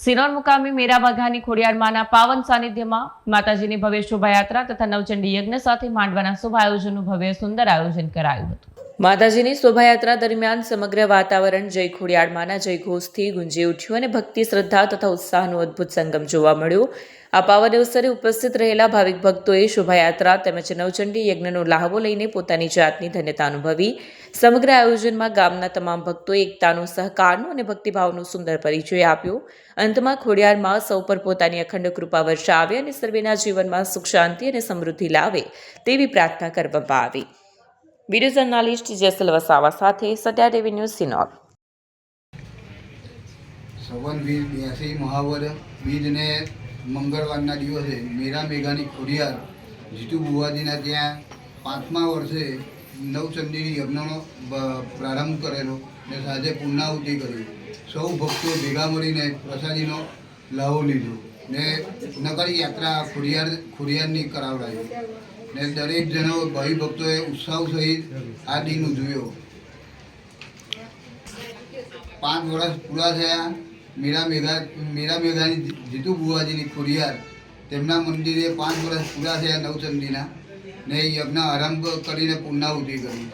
સિનોર મુકામી મેરા બઘાની ખોડિયાર માના પાવન સાનિધ્યમાં માતાજીની ભવ્ય શોભાયાત્રા તથા નવચંડી યજ્ઞ સાથે માંડવાના શુભ આયોજનનું ભવ્ય સુંદર આયોજન કરાયું હતું। માતાજીની શોભાયાત્રા દરમિયાન સમગ્ર વાતાવરણ જય ખોડિયાર માના જય ઘોષથી ગુંજી ઉઠ્યું અને ભક્તિ, શ્રદ્ધા તથા ઉત્સાહનો અદ્ભુત સંગમ જોવા મળ્યો। આ પાવન અવસરે ઉપસ્થિત રહેલા ભાવિક ભક્તોએ શોભાયાત્રા તેમજ નવચંડી યજ્ઞનો લાહવો લઈને પોતાની જાતની ધન્યતા અનુભવી। સમગ્ર આયોજનમાં ગામના તમામ ભક્તોએ એકતાનો, સહકારનો અને ભક્તિભાવનો સુંદર પરિચય આપ્યો। અંતમાં ખોડિયાર માં સૌ પર પોતાની અખંડ કૃપા વર્ષાવે અને સર્વેના જીવનમાં સુખ, શાંતિ અને સમૃદ્ધિ લાવે તેવી પ્રાર્થના કરવામાં આવી। વિડીયો જર્નાલિસ્ટ જેસલ વસાવા સાથે સત્યા ટીવી ન્યૂઝ સિનોર। સવન 82 મહાવર બીજને મંગળવારના દિવસે મેરા મેઘાની ખોડિયાર જીતુ બુવાજીના ત્યાં 5મા વર્ષે નવચંડી યજ્ઞનો પ્રારંભ કરેલો ને સાંજે પૂર્ણાહુતિ કરી। સૌ ભક્તો ભેગા મળીને પ્રસાદીનો લાવો લીધો ને નગર યાત્રા ખોડિયારની કરાવડાવી ને દરેક જણો ભાઈ ભક્તોએ ઉત્સાહ સહિત આ દિન ઉજવ્યો। 5 વર્ષ પૂરા થયા। મેરા મેઘાની જીતુ બુવાજીની ખોડિયાર તેમના મંદિરે 5 વર્ષ પૂરા થયા નવચંડીના ને યજ્ઞ આરંભ કરીને પૂર્ણાહુતિ કરી।